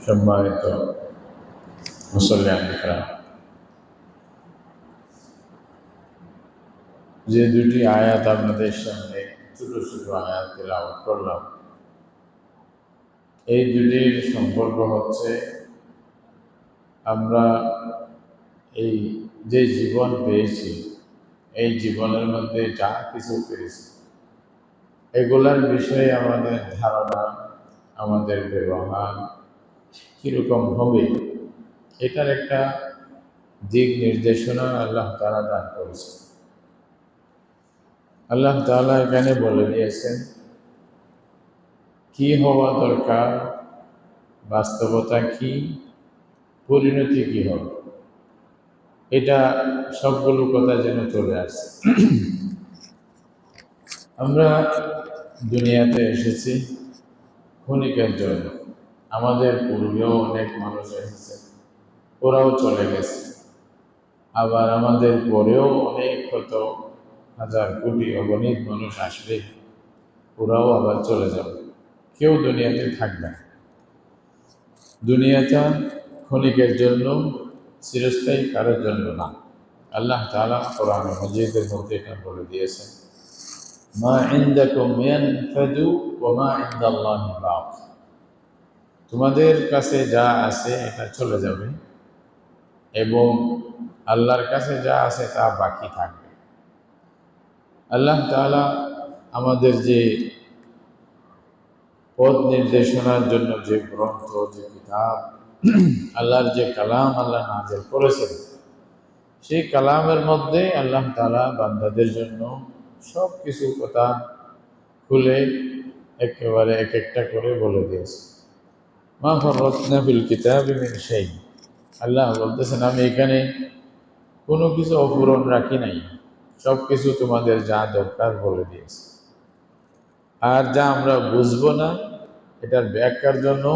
সম্মানিত মুসল্লিয়ান ইকরাম, যে দুটি আয়াত আপনাদের সামনে ছোট ছোট আয়াত তেলাওয়াত করলাম, এই দুটির সম্পর্ক হচ্ছে আমরা এই যে জীবন পেয়েছি, এই জীবনের মধ্যে যা কিছু পেয়েছি এগুলার বিষয়ে আমাদের ধারণা, আমাদের ব্যবহার কীরকম হবে, এটার একটা দিক নির্দেশনা আল্লাহ তাআলা দান করেছে। আল্লাহ তাআলা এখানে বলে দিয়েছেন কি হওয়া দরকার, বাস্তবতা কি, পরিণতি কি হবে, এটা সবগুলো কথা যেন চলে আসছে। আমরা দুনিয়াতে এসেছি ক্ষণিকের জন্য। আমাদের পূর্বেও অনেক মানুষ এসেছে, ওরাও চলে গেছে। আবার আমাদের পরেও অনেক হয়তো হাজার কোটি অগণিত মানুষ আসবে, ওরাও আবার চলে যাবে। কেউ দুনিয়াতে থাকবে না। দুনিয়াটা ক্ষণিকের জন্য, চিরস্থায়ী কারোর জন্য না। আল্লাহ তাআলা কোরআন মাজিদের মধ্যে এটা বলে দিয়েছেন, মা ইনদাকুম ইয়ানফাদু ওয়া মা ইনদাল্লাহি বাক। তোমাদের কাছে যা আছে এটা চলে যাবে এবং আল্লাহর কাছে যা আছে তা বাকি থাকবে। আল্লাহ তাআলা আমাদের যে পথ নির্দেশনার জন্য যে গ্রন্থ, যে কিতাব, আল্লাহর যে কালাম আল্লাহ নাযিল করেছেন, সেই কালামের মধ্যে আল্লাহ তাআলা বান্দাদের জন্য সব কিছু কথা খুলে একেবারে এক একটা করে বলে দিয়েছে। মা ফাররাতনা ফিল কিতাবি মিন শাই। আল্লাহ বলতেছেন, আমি এখানে কোনো কিছু অপূরণ রাখি নাই, সব কিছু তোমাদের যা দরকার বলে দিয়েছি। আর যা আমরা বুঝবো না, এটার ব্যাখ্যার জন্য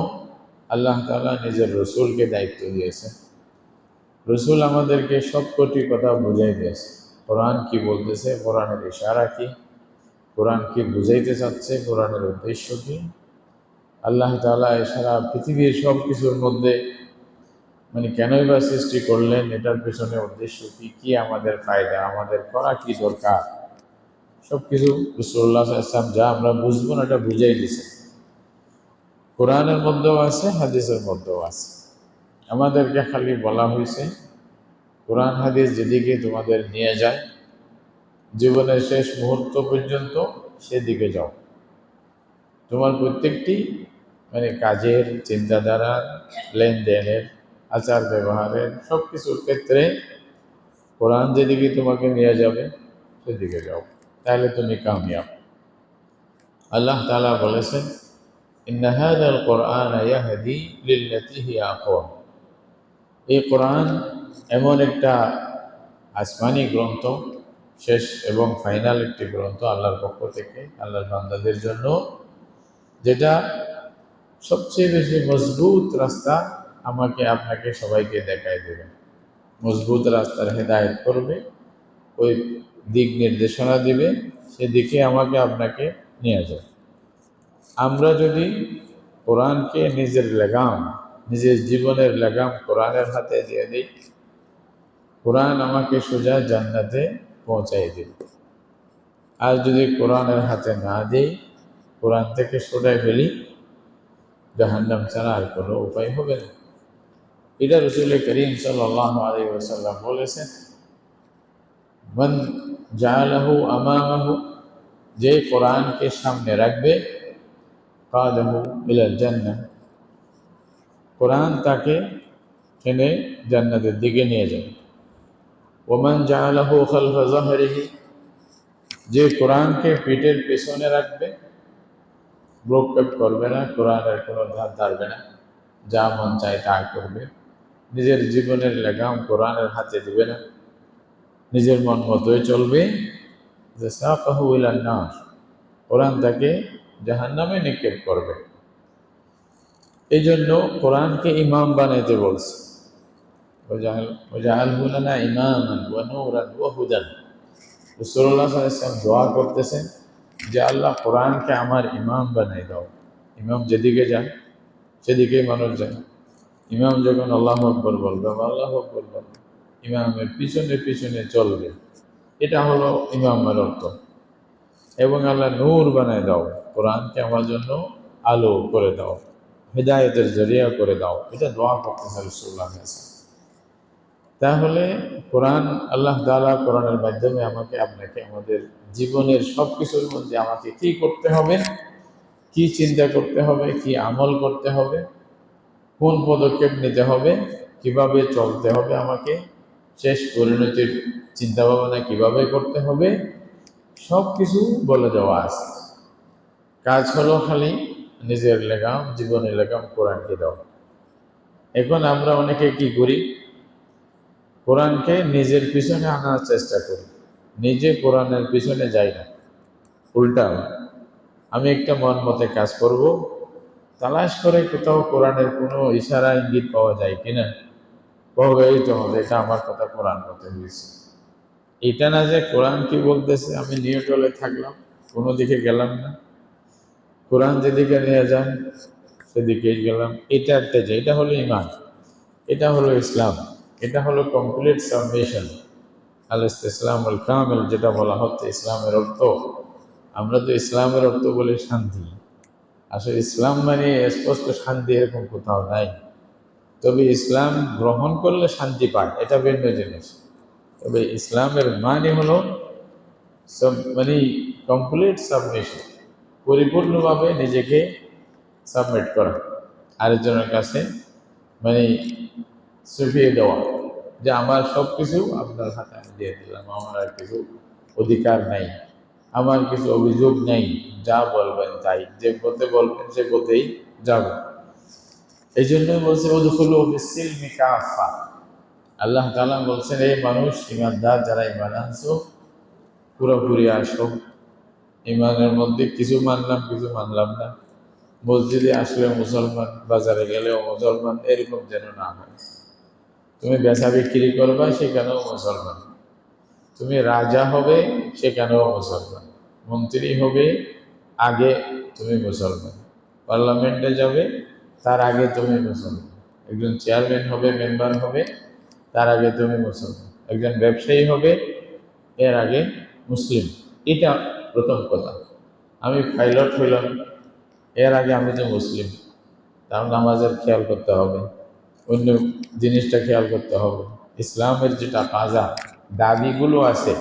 আল্লাহ তাআলা নিজের রসুলকে দায়িত্ব দিয়েছেন। রসুল আমাদেরকে সব কটি কথা বুঝাই দিয়েছে। কোরআন কি বলতেছে, কোরআনের ইশারা কি, কোরআন কি বুঝাইতে চাচ্ছে, কোরআনের উদ্দেশ্য কি। আল্লাহ তাআলা এছাড়া পৃথিবীর সব কিছুর মধ্যে কেনই বা সৃষ্টি করলেন, এটার পেছনে উদ্দেশ্য কি, কি আমাদের ফায়দা, আমাদের করা কি দরকার, সব কিছু রাসূলুল্লাহ সাল্লাল্লাহু আলাইহি ওয়াসাল্লাম যা আমরা বুঝবো না এটা বুঝাই দিছে। কোরআনের মধ্যেও আছে, হাদিসের মধ্যেও আছে। আমাদেরকে খালি বলা হয়েছে কোরআন হাদিস যেদিকে তোমাদের নিয়ে যায়, জীবনের শেষ মুহূর্ত পর্যন্ত সেদিকে যাও। তোমার প্রত্যেকটি কাজের, চিন্তাধারার, লেনদেনের, আচার ব্যবহারের সব কিছুর ক্ষেত্রে কোরআন যেদিকে তোমাকে নিয়ে যাবে সেদিকে যাও, তাহলে তুমি কামিয়াব। আল্লাহ তাআলা বলেছেন, ইন্না হাযাল কুরআনা ইয়াহদি লিল্লাতী হিয়া আকওয়াম। এই কোরআন এমন একটা আসমানি গ্রন্থ, শেষ এবং ফাইনাল একটি গ্রন্থ আল্লাহর পক্ষ থেকে আল্লাহর বান্দাদের জন্য, যেটা সবচেয়ে বেশি মজবুত রাস্তা আমাকে আপনাকে সবাইকে দেখায় দেবে, মজবুত রাস্তার হেদায়েত করবে, ওই দিক নির্দেশনা দিবে, সেদিকে আমাকে আপনাকে নিয়ে যাবে। আমরা যদি কোরআনকে নিজের লাগাম, নিজের জীবনের লাগাম কোরআনের হাতে দিয়ে দিই, কোরআন আমাকে সোজা জান্নাতে পৌঁছাই দিবে। আর যদি কোরআনের হাতে না দিই, কোরআন থেকে সরে ফেলি, জাহান্নাম ছাড়া আর কোনো উপায় হবে না। এটা রাসূল করিম সাল্লাল্লাহু আলাইহি ওয়াসাল্লাম বলেছেন, মান জাআলাহু আমামাহু, যে কোরআনকে সামনে রাখবে, কাদাহু ইলাল জান্নাহ, কোরআন তাকে টেনে জান্নাতের দিকে নিয়ে যাবে। ওমান জাআলাহু খালফা যাহরিহি, যে কোরআনকে পিঠের পেছনে রাখবে, ব্রোকপেপ করবে না, কোরআনের কোনো ধার ধারবে না, যা মন চায় তা করবে, নিজের জীবনের লাগাম কোরআনের হাতে দিবে না, নিজের মন মতোই চলবে, যে সাকাহু ইলান নার, কোরআন তাকে জাহান্নামে নিক্ষেপ করবে। এই জন্য কোরআনকে ইমাম বানাইতে বলছে, ওয়াজআলহু লানা ইমামান ওয়া নূরান ওয়া হুদান। রাসূলুল্লাহ সাল্লাল্লাহু আলাইহি ওয়াসাল্লাম দোয়া করতেছেন যে আল্লাহ কোরআনকে আমার ইমাম বানাই দাও। ইমাম যেদিকে যায় সেদিকেই মানুষ যায়। ইমাম যখন আল্লাহু আকবার বলবে বা আল্লাহু আকবার বলবে, ইমামের পিছনে পিছনে চলবে, এটা হলো ইমামের অর্থ। এবং আল্লাহ নূর বানায় দাও, কোরআনকে আমার জন্য আলো করে দাও, হেদায়েতের জরিয়া করে দাও, এটা দোয়া করতেছে রাসূলুল্লাহ সাল্লাল্লাহু আলাইহি ওয়াসাল্লাম। তাহলে কোরআন, আল্লাহ তাআলা কোরআনের মাধ্যমে আমাকে আপনাকে আমাদের জীবনের সব কিছুর মধ্যে আমাকে কি করতে হবে, কি চিন্তা করতে হবে, কি আমল করতে হবে, কোন পদক্ষেপ নিতে হবে, কিভাবে চলতে হবে, আমাকে শেষ পরিণতির চিন্তা ভাবনা কিভাবে করতে হবে, সব কিছু বলে দেওয়া আছে। কাজ হলো খালি নিজের লেগাম, জীবনের লেগাম কোরআনকে দাও। এখন আমরা অনেকে কি করি, কোরআনকে নিজের পিছনে আনার চেষ্টা করি, নিজে কোরআনের পিছনে যাই না। উল্টা, আমি একটা মন মতে কাজ করব, তালাশ করে কোথাও কোরআনের কোনো ইশারা ইঙ্গিত পাওয়া যায় কিনা, প্রভাবিত হবে এটা আমার কথা কোরআন কথা হয়েছে। এটা না যে কোরআন কি বলতেছে আমি নিউট্রালে থাকলাম, কোনো দিকে গেলাম না, কোরআন যেদিকে নিয়ে যান সেদিকে গেলাম, এটা একটা যে এটা হলো ঈমান, এটা হলো ইসলাম, এটা হলো কমপ্লিট সাবমিশন, আল ইসলাম আল কামিল, যেটা বলা হচ্ছে ইসলামের অর্থ। আমরা তো ইসলামের অর্থ বলি শান্তি, আসলে ইসলাম মানে স্পষ্ট শান্তি এরকম কোথাও নাই। তবে ইসলাম গ্রহণ করলে শান্তি পায়, এটা ভিন্ন জিনিস। তবে ইসলামের মানে হলো সব মানে কমপ্লিট সাবমিশন, পরিপূর্ণভাবে নিজেকে সাবমিট করা আরেকজনের কাছে, মানে সঁপিয়ে দেওয়া, যে আমার সব কিছু আপনার হাতে আমি দিয়ে দিলাম, আমার আর কিছু অধিকার নাই, আমার কিছু অভিযোগ নেই, যা বলবেন তাই, যে পথে বলবেন সে পথেই যাব। এই জন্যই বলছে উদখুলু ফিস-সিলমি কাফা। আল্লাহ তাআলা বলছেন, এই মানুষ ইমানদার যারা ইমান আনছো পুরোপুরি আসো। ইমানের মধ্যে কিছু মানলাম কিছু মানলাম না, মসজিদে আসলে মুসলমান, বাজারে গেলেও মুসলমান, এরকম যেন না হয়। তুমি বেচা বিক্রি করবা সেখানেও মুসলমান, তুমি রাজা হবে সেখানেও মুসলমান, মন্ত্রী হবে আগে তুমি মুসলমান, পার্লামেন্টে যাবে তার আগে তুমি মুসলমান, একজন চেয়ারম্যান হবে, মেম্বার হবে, তার আগে তুমি মুসলমান, একজন ব্যবসায়ী হবে এর আগে মুসলিম। এটা প্রথম কথা। আমি পাইলট হইলাম, এর আগে আমি যে মুসলিম, তার নামাজের খেয়াল করতে হবে, অন্য জিনিসটা খেয়াল করতে হবে, ইসলামের যেটা কাজা দাবিগুলো আছে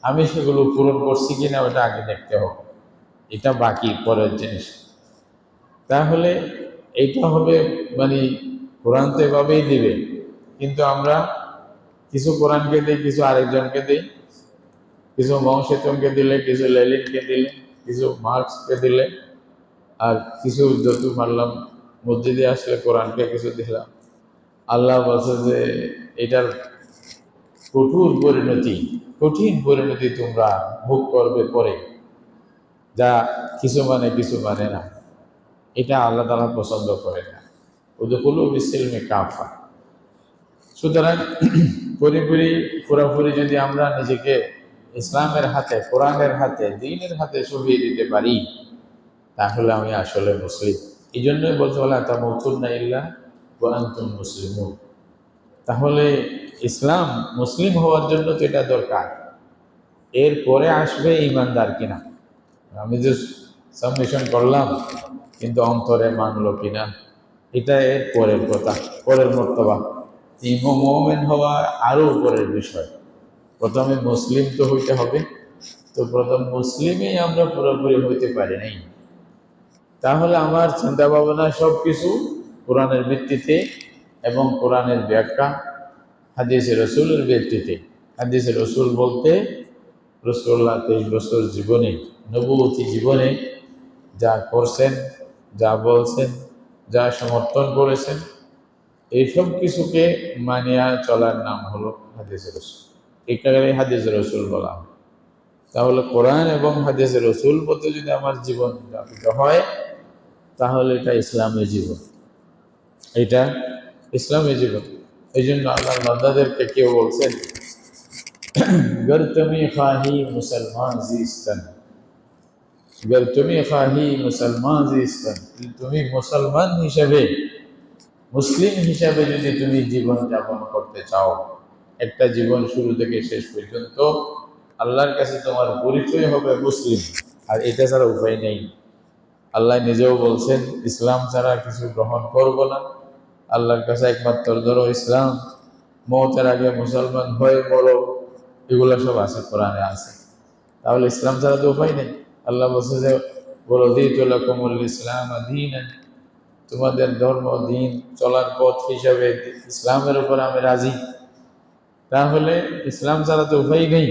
আমি সেগুলো পূরণ করছি কিনা ওটা আগে দেখতে হবে, এটা বাকি পরের জিনিস। তাহলে এইটা হবে, মানে কোরআন তো এভাবেই দিবে, কিন্তু আমরা কিছু কোরআনকে দিই, কিছু আরেকজনকে দিই, কিছু মৌসেতনকে দিলে, কিছু লেলিনকে দিলে, কিছু মার্কসকে দিলে, আর কিছু যত পারলাম মসজিদে আসলে কোরআনকে কিছু দিলাম। আল্লাহ বলছে যে এটার কঠিন পরিণতি তোমরা ভোগ করবে পরে, যা কিছু মানে কিছু মানে না, এটা আল্লাহ তাআলা পছন্দ করে না। উদখুলু ফিস-সিলমি কাফা। সুতরাং পুরোপুরি যদি আমরা নিজেকে ইসলামের হাতে, কোরআনের হাতে, দ্বীনের হাতে সঁপিয়ে দিতে পারি, তাহলে আমি আসলে মুসলিম। এই জন্যই বলতে ওয়ালা তামুতুন্না ইল্লা ওয়া আনতুম মুসলিমুন। তাহলে ইসলাম, মুসলিম হওয়ার জন্য তো এটা দরকার, এরপরে আসবে ইমানদার কিনা। আমি যে সাবমিশন করলাম কিন্তু অন্তরে মানলো কিনা, এটা এর পরের কথা, পরের মর্তবা। মুমিন হওয়া আরো উপরের বিষয়। প্রথমে মুসলিম তো হইতে হবে, তো প্রথম মুসলিমই আমরা পুরোপুরি হইতে পারি নাই, তাহলে আমার চিন্তা ভাবনা সব কিছু কোরআনের ভিত্তিতে এবং কোরআনের ব্যাখ্যা, হাদিসে রসুলের ভিত্তিতে। হাদিসে রসুল বলতে রাসূলুল্লাহ 23 বছর জীবনে, নবুয়তি জীবনে যা করছেন, যা বলছেন, যা সমর্থন করেছেন, এইসব কিছুকে মানিয়া চলার নাম হলো হাদিসে রসুল। এটাকে হাদিসে রসুল বলা হয়। তাহলে কোরআন এবং হাদিসে রসুল বলতে যদি আমার জীবন যাপিত হয়, তাহলে এটা ইসলামের জীবন, এটা ইসলামের জীবন। এই জন্য আল্লাহর বান্দাদেরকে কেউ বলছেন, গর তুমি খাহি মুসলমান জিস্তান, গর তুমি খাহি মুসলমান জিস্তান, তুমি মুসলমান হিসেবে মুসলিম হিসাবে যদি তুমি জীবন যাপন করতে চাও, একটা জীবন শুরু থেকে শেষ পর্যন্ত আল্লাহর কাছে তোমার পরিচয় হবে মুসলিম, আর এটা ছাড়া উপায় নেই। আল্লাহ নিজেও বলছেন, ইসলাম ছাড়া কিছু গ্রহণ করব না। আল্লাহর কাছে একমাত্র ধরো ইসলাম, মৌতের আগে মুসলমান হয়ে মরো, এগুলো সব আছে, কোরআনে আছে। তাহলে ইসলাম ছাড়া তো উপায় নেই। আল্লাহ বলছে যে ওয়ারদিতু লাকুমুল ইসলাম দীনান, তোমাদের ধর্ম দিন চলার পথ হিসাবে ইসলামের উপর আমি রাজি। তাহলে ইসলাম ছাড়া তো উপায় নেই,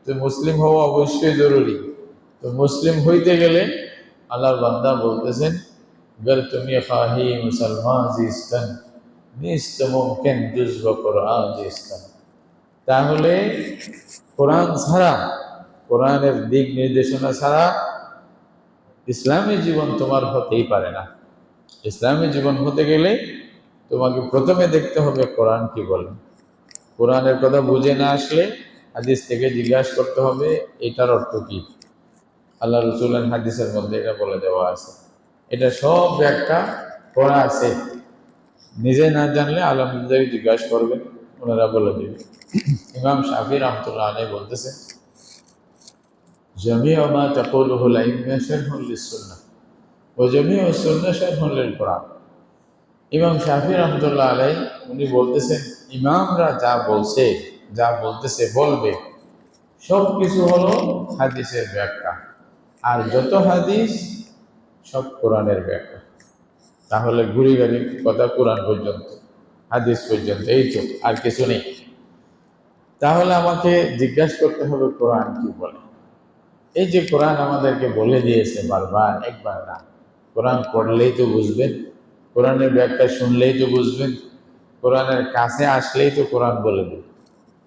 তো মুসলিম হওয়া অবশ্যই জরুরি। তো মুসলিম হইতে গেলে আল্লাহর বান্দা বলতেছেন, अगर तुम्हें खाही मुसलमान जिस्तन निस्त मुमकिन जुज़्व कुरान जिस्तन। তাহলে কোরআন ছাড়া, কোরআনের দিক নির্দেশনা ছাড়া ইসলামী জীবন তোমার হতেই পারে না। ইসলামী জীবন হতে গেলে তোমাকে প্রথমে দেখতে হবে কোরআন কি বলে। কোরআনের কথা বুঝে না আসলে হাদিস থেকে জিজ্ঞাসা করতে হবে এটার অর্থ কি। আল্লাহ রসুলের হাদিসের মধ্যে এটা বলে দেওয়া আছে, এটা সব ব্যাখ্যা করা আছে। নিজে না জানলে আলমদের জিজ্ঞাসা করবেন, ওনারা বলে দেবে। ইমাম শাফি রহমতুল্লাহ আলাইহি বলতেছে, জামিউ মা তাকুলুহুল আইম্মা শারহুল লিস-সুন্নাহ ওয়া জামিউ সুন্নাহ শারহুল লিল-কুরআন। ইমাম শাফি রহমতুল্লাহ আলাইহি উনি বলতেছেন, ইমামরা যা বলছে, যা বলতেছে বলবে, সব কিছু হলো হাদিসের ব্যাখ্যা, আর যত হাদিস সব কোরআনের ব্যাখ্যা। তাহলে ঘুরি গাড়ি কথা কোরআন পর্যন্ত, হাদিস পর্যন্ত, এই তো, আর কিছু নেই। তাহলে আমাকে জিজ্ঞাসা করতে হবে কোরআন কি বলে। এই যে কোরআন আমাদেরকে বলে দিয়েছে বারবার, একবার না, কোরআন পড়লেই তো বুঝবেন, কোরআনের ব্যাখ্যা শুনলেই তো বুঝবেন, কোরআনের কাছে আসলেই তো কোরআন বলে দেবে।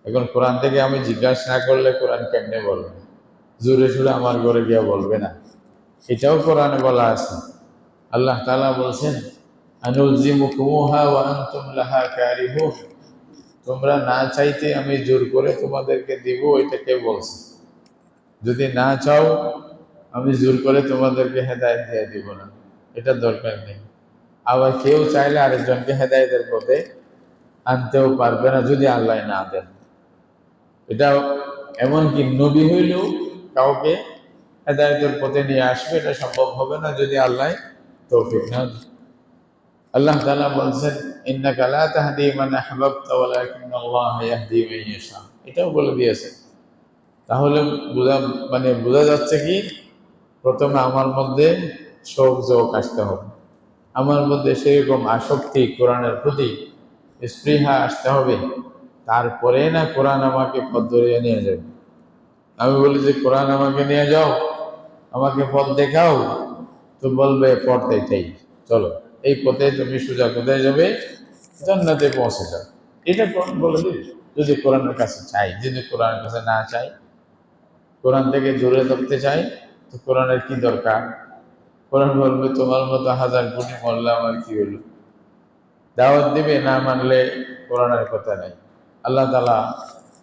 এখন কোরআন থেকে আমি জিজ্ঞাসা না করলে কোরআন কেমনে বলবে? জোরে সুরে আমার ঘরে গিয়া বলবে না। এটাও কোরআনে বলা আছে। আল্লাহ তাআলা বলছেন, আনুলজিমুকুমুহা ওয়া আনতুম লাহা কারিহুন, তোমরা না চাইতে আমি জোর করে তোমাদেরকে দিব, এটা কে বলছে? যদি না চাও আমি জোর করে তোমাদেরকে হেদায়েত দিয়ে দিব না, এটা দরকার নেই। আবার কেউ চাইলে আরেকজনকে হেদায়েতের পথে আনতেও পারবে না যদি আল্লাহ না দেন। এটা এমনকি নবী হইলেও কাউকে হেদায়েতের পথে নিয়ে আসবে এটা সম্ভব হবে না যদি আল্লাহ তৌফিক না দেন। আল্লাহ তাআলা বলছেন, ইন্নাকা লা তাহদি মান আহবাবতা ওয়ালাকিন্নাল্লাহ ইয়াহদি মান ইয়াশা, এটাও বলে দিয়েছেন। তাহলে বোঝা যাচ্ছে কি, প্রথমে আমার মধ্যে শোক জোক আসতে হবে, আমার মধ্যে সেরকম আসক্তি কোরআনের প্রতি স্পৃহা আসতে হবে, তারপরে না কোরআন আমাকে পথ ধরিয়ে নিয়ে যাবে। আমি বলি যে কোরআন আমাকে নিয়ে যাও, আমাকে পথ দেখাও, তো বলবে পথ এটাই, চলো এই পথে তুমি সোজা কোথায় যাবে? জান্নাতে পৌঁছে যাও। এটা কোরআন বলে দিবে। যদি কোরআনের কাছে চাই, যদি কোরআনের কাছে না চাই, কোরআন থেকে দূরে থাকতে চাই, তো কোরআনের কি দরকার? কোরআন বলবে তোমার মতো হাজার কোটি মরলে আমার কি হলো। দাওয়াত দিবে, না মানলে কোরআনের কথা নাই। আল্লাহ তাআলা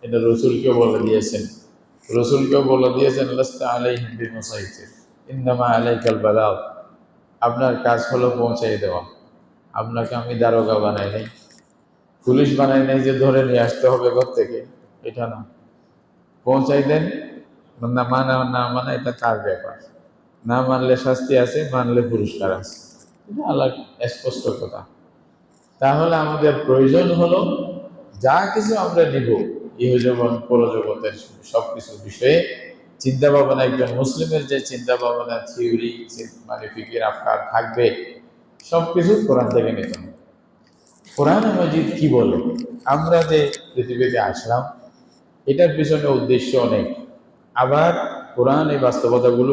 এটা রসুলকেও বলে দিয়েছেন, রসুলকেও বলে দিয়েছেন, লাস্তা আলাইহিম বিমুসাইতির ইন্নামা আলাইকাল বালাগ, আপনার কাজ হলো পৌঁছাই দেওয়া। আপনাকে আমি দারোগা বানাই নাই, পুলিশ বানাই নাই যে ধরে নিয়ে আসতে হবে ঘর থেকে, এটা না। পৌঁছাই দেন, না মানা না মানা এটা তার ব্যাপার। না মানলে শাস্তি আছে, মানলে পুরস্কার আছে, এটা আল্লাহ স্পষ্ট কথা। তাহলে আমাদের প্রয়োজন হলো যা কিছু আমরা নিব ইহজীবন পরজগতের সবকিছু বিষয়ে চিন্তা ভাবনা, একজন মুসলিমের যে চিন্তা ভাবনা, থিওরি, মানে ফিকির আফকার থাকবে, সবকিছু কোরআন থেকে নিতে হবে। কোরআন মাজিদ কি বলে? আমরা যে পৃথিবীতে আসলাম এটার পিছনে উদ্দেশ্য অনেক। আবার কোরআন এই বাস্তবতাগুলো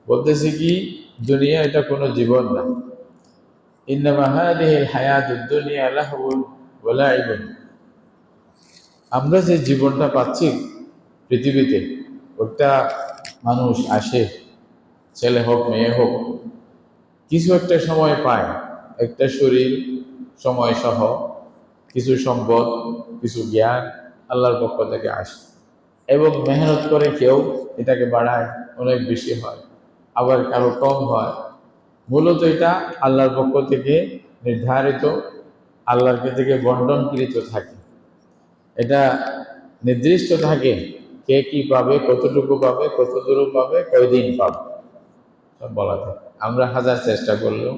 বলতেছে কি, দুনিয়া এটা কোনো জীবন না। ইন্নামা হাদিহিল হায়াতুদ দুনিয়া লাহউন ওয়া লাইবুন, আমরা যে জীবনটা পাচ্ছি পৃথিবীতে, ওটা মানুষ আসে, ছেলে হোক মেয়ে হোক, কিছু একটা সময় পায়, একটা শরীর, সময় সহ কিছু সম্পদ, কিছু জ্ঞান আল্লাহর পক্ষ থেকে আসে, এবং মেহনত করে কেউ এটাকে বাড়ায়, অনেক বেশি হয়, আবার কারো কম হয়। মূলত এটা আল্লাহর পক্ষ থেকে নির্ধারিত আল্লাহর থেকে বন্টনকৃত থাকে। এটা নির্দিষ্ট থাকে কে কি পাবে, কতটুকু পাবে, কত দূর পাবে, কয়দিন পাবে, সব বলা থাকে। আমরা হাজার চেষ্টা করলেও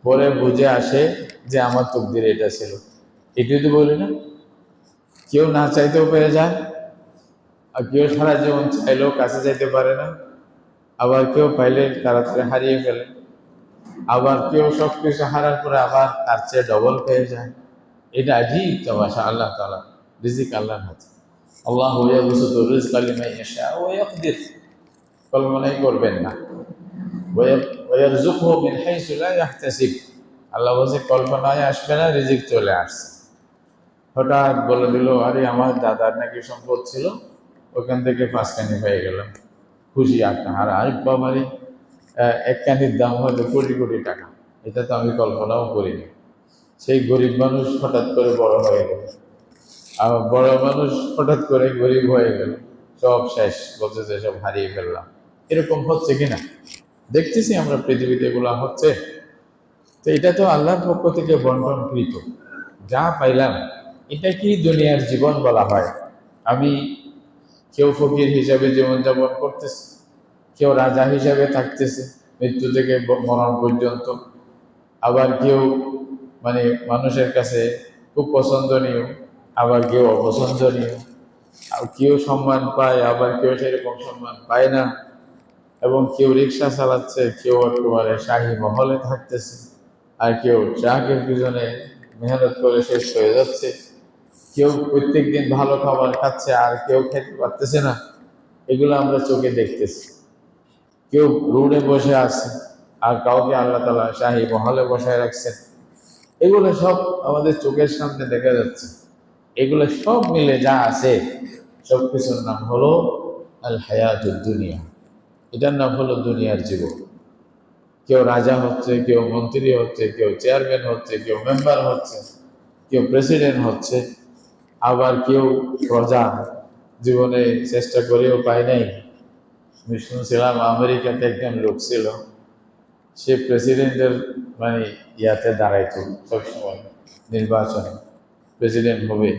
পরে বুঝে আসে যে আমার তকদিরে এটা ছিল। এটাই তো বলি না, কেউ না চাইতেও পেরে যায়, আর কেউ সারা জীবন চাইলেও কাছে যাইতে পারে না, আবার কেউ পাইলে তাড়াতাড়ি হারিয়ে ফেলে, আবার কেউ সব কিছু হারার পরে আবার তার চেয়ে ডবল পেয়ে যায়। এটা আজীব তামাশা আল্লাহ তাআলা, রিজিক আল্লাহর হাতে। আল্লাহু ইয়াবসুতু রিজকা লিমান ইয়াশাউ ওয়া ইয়াকদির, কল্পনাই করবেন না। ওয়া ইয়ারযুকহু মিন হাইসু লা ইয়াহতাসিব, আল্লাহ বলছে কল্পনায় আসবে না, রিজিক চলে আসছে। হঠাৎ বলে দিল, আরে আমার দাদার নাকি সম্পদ ছিল, ওখান থেকে 5 কানি হয়ে গেল, খুশি একটা। আর আরেক বাবারই 1 কানির দাম হয়তো কোটি কোটি টাকা, এটা তো আমি কল্পনাও করিনি। সেই গরিব মানুষ হঠাৎ করে বড় হয়ে গেল, আর বড় মানুষ হঠাৎ করে গরিব হয়ে গেল, সব শেষ, বলছে যে সব হারিয়ে ফেললাম। এরকম হচ্ছে কিনা দেখতেছি আমরা পৃথিবীতে, এগুলা হচ্ছে। তো এটা তো আল্লাহর পক্ষ থেকে বন্টনকৃত, যা পাইলাম এটা কি দুনিয়ার জীবন বলা হয়। আমি কেউ ফকির হিসাবে জীবনযাপন করতেছে, কেউ রাজা হিসাবে থাকতেছে মৃত্যু থেকে মরণ পর্যন্ত, আবার কেউ মানে মানুষের কাছে খুব পছন্দনীয়, আবার কেউ অপছন্দনীয়, আর কেউ সম্মান পায়, আবার কেউ সেরকম সম্মান পায় না, এবং কেউ রিক্সা চালাচ্ছে, কেউ একেবারে শাহী মহলে থাকতেছে, আর কেউ ট্রাকের পিছনে মেহনত করে শেষ হয়ে যাচ্ছে, কেউ প্রত্যেকদিন ভালো খাবার খাচ্ছে, আর কেউ খেতে পারতেছে না। এগুলো আমরা চোখে দেখতেছি। কেউ রোডে বসে আছে, আর কাউকে আল্লাহ তাআলা শাহী মহলে বসায় রাখছেন। এগুলো সব আমাদের চোখের সামনে দেখা যাচ্ছে। এগুলো সব মিলে যা আছে, সব কিছুর নাম হলো আল হায়াতুদ দুনিয়া। এটার নাম হলো দুনিয়ার জীবন। কেউ রাজা হচ্ছে, কেউ মন্ত্রী হচ্ছে, কেউ চেয়ারম্যান হচ্ছে, কেউ মেম্বার হচ্ছে, কেউ প্রেসিডেন্ট হচ্ছে, আবার কেউ প্রজা, জীবনে চেষ্টা করেও পায় নাই। আমি শুনছিলাম আমেরিকাতে একজন লোক ছিল, সে প্রেসিডেন্টের মানে ইয়াতে দাঁড়াইতো সবসময়, নির্বাচনে প্রেসিডেন্ট হবে।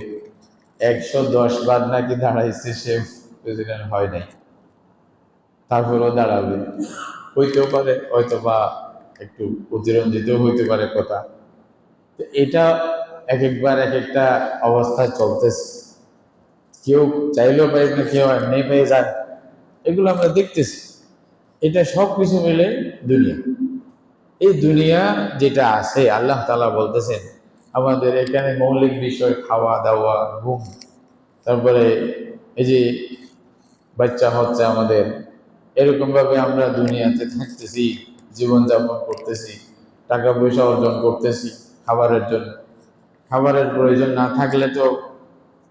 110 বার নাকি দাঁড়াইছে, সে প্রেসিডেন্ট হয় নাই। তারপরেও দাঁড়াবে, হইতেও পারে হয়তো বা একটু অতিরঞ্জিত হইতে পারে কথা। তো এটা এক একবার এক একটা অবস্থায় চলতেছে, কেউ চাইলেও পাই না, কেউ এমনি পেয়ে যায়। এগুলো আমরা দেখতেছি। এটা সব কিছু মিলে দুনিয়া। এই দুনিয়া যেটা আছে, আল্লাহ তাআলা বলতেছেন আমাদের এখানে মৌলিক বিষয় খাওয়া দাওয়া, ঘুম, তারপরে এই যে বাচ্চা হচ্ছে আমাদের, এরকম ভাবে আমরা দুনিয়াতে থাকতেছি, জীবনযাপন করতেছি, টাকা পয়সা অর্জন করতেছি খাবারের জন্য। খাবারের প্রয়োজন না থাকলে তো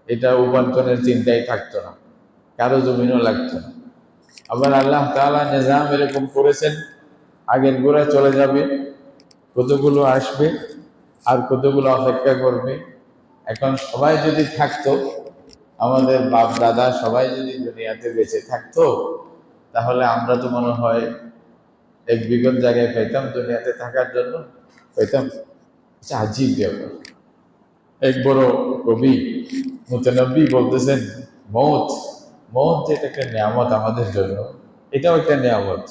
এটা উপার্জনের চিন্তাই থাকতো না, কারো জমিনও লাগতো না। আবার আল্লাহ তাআলা নিজাম এরকম করেছেন, আগের গোড়া চলে যাবে, কতগুলো আসবে, আর কতগুলো অপেক্ষা করবে। এখন সবাই যদি থাকতো, আমাদের বাপ দাদা সবাই যদি দুনিয়াতে বেঁচে থাকতো, তাহলে আমরা তো মনে হয় 1 বিঘত জায়গায় পেতাম দুনিয়াতে থাকার জন্য, পেতাম। আজীব ব্যাপার। এক বড় কবি মুতানব্বি বলতেছেন, মৌত, মৌত যেটা একটা নিয়ামত আমাদের জন্য, এটাও একটা নিয়ামত।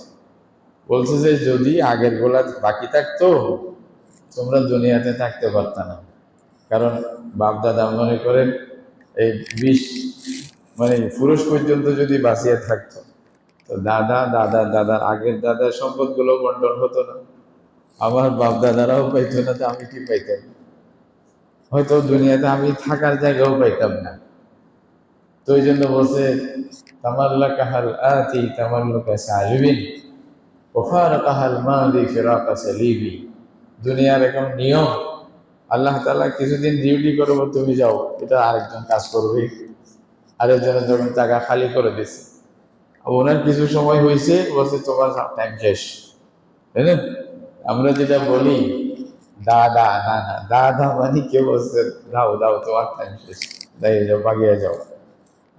বলছে যে যদি আগের গোলা বাকি থাকতো, তোমরা দুনিয়াতে থাকতে পারত না। কারণ বাপ দাদা মনে করেন এই 20 মানে পুরুষ পর্যন্ত যদি বাঁচিয়ে থাকতো, তো দাদা দাদা দাদার আগের দাদার সম্পদ গুলো বন্টন হতো না, আমার বাপ দাদারাও পাইতো না, তো আমি কি পাইতাম? হয়তো দুনিয়াতে আমি থাকার জায়গাও পাইতাম না। তো এই জন্য বলছে, তামাল্লাকা হাল আতি তামাল্লুকা সালিবিন ওফারাকা হাল মাদি ফিরাকা সালিবি। দুনিয়ার এখন নিয়ম, আল্লাহ তাআলা কিছুদিন ডিউটি করবো, তুমি যাও, এটা আরেকজন কাজ করবে। আরেকজনের যখন জায়গা খালি করে দিছে, ওনার কিছু সময় হয়েছে, বলছে তোমার টাইম শেষ, তাই না? আমরা যেটা বলি দাদা, না না, দাদা মানে কেউ বলছে দাও দাও তোমার টাইম শেষ, দাঁড়িয়ে যাও, বাগিয়ে যাও।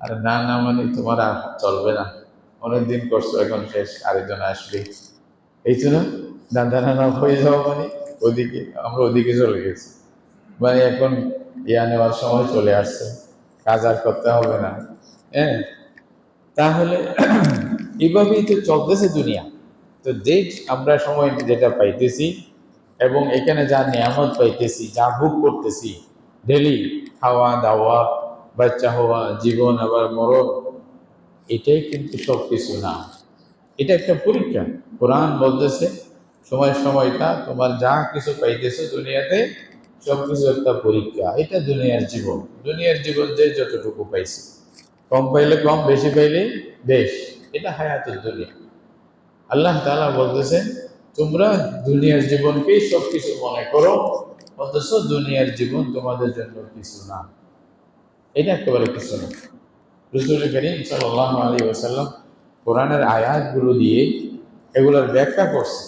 আর না না মানে তোমার আর চলবে না, অনেকদিন করছো, এখন শেষ, আরেকজন আসবে। এই তো না, দাদা নানা হয়ে যাওয়া মানে ওদিকে, আমরা ওদিকে চলে গেছি, মানে এখন ইয়া নেওয়ার সময় চলে আসছে, কাজ আর করতে হবে না। হ্যাঁ, তাহলে এভাবেই তো চলতেছে দুনিয়া। তো যে আমরা সময় যেটা পাইতেছি এবং এখানে যা নিয়ামত পাইতেছি, যা ভোগ করতেছি ডেলি, খাওয়া দাওয়া, বাচ্চা হওয়া, জীবন আবার মরণ, এটাই কিন্তু সবকিছু না। এটা একটা পরীক্ষা। কোরআন বলতেছে সময় সময়টা তোমার যা কিছু পাইতেছে দুনিয়াতে সবকিছু একটা পরীক্ষা। এটা দুনিয়ার জীবন। দুনিয়ার জীবন যে যতটুকু পাইছে, কম পাইলে কম, বেশি পাইলে বেশ, এটা হায়াতুল দুনিয়া। আল্লাহ তাআলা বলতেছেন তোমরা দুনিয়ার জীবনকেই সবকিছু মনে করো, অথচ দুনিয়ার জীবন তোমাদের জন্য কিছু না। এটা একেবারে কিছু না। রাসূল করিম সাল্লাল্লাহু আলাইহি ওয়াসাল্লাম কোরআনের আয়াতগুলো দিয়ে এগুলোর ব্যাখ্যা করছে।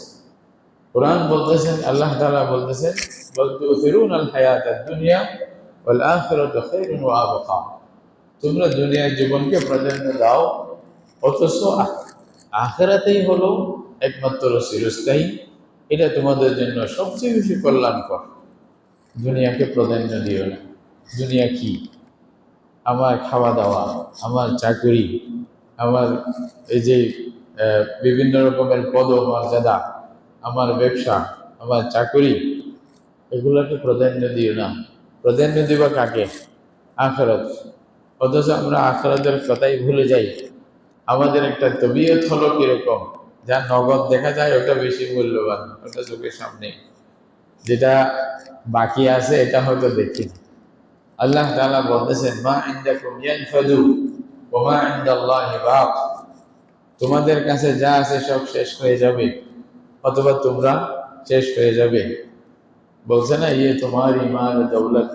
কোরআন বলতেছেন, আল্লাহ তাআলা বলতেছেন, বল তুসিরুনাল হায়াতাদ দুনিয়া ওয়াল আখিরাতু খায়রুন ওয়া আবকা। তোমরা দুনিয়ার জীবনকে প্রাধান্য দাও, অথচ আখিরাতেই হলো একমাত্র চিরস্থায়ী, এটা তোমাদের জন্য সবচেয়ে বেশি কল্যাণকর। দুনিয়াকে প্রাধান্য দিও না। দুনিয়া কি? আমার খাওয়া দাওয়া, আমার চাকরি, আমার এই যে বিভিন্ন রকমের পদ মর্যাদা, আমার ব্যবসা, আমার চাকরি, এগুলোকে প্রাধান্য দিও না। প্রাধান্য দিবা কাকে? আখিরাত। অথচ আমরা আখিরাতের কথাই ভুলে যাই। আমাদের একটা তবিয়ত হলো কিরকম, যা নগদ দেখা যায় ওটা বেশি মূল্যবান, ওটা চোখের সামনে, যেটা বাকি আছে এটা হয়তো দেখি না। আল্লাহ তাআলা বলতেছেন, মা ইনদাকুম ইয়ানফাদু ওয়া মা ইনদাল্লাহি বাক। তোমাদের কাছে যা আছে সব শেষ হয়ে যাবে, অথবা তোমরা শেষ হয়ে যাবে। বলছে না, ইয়ে তোমারি মাল দৌলত,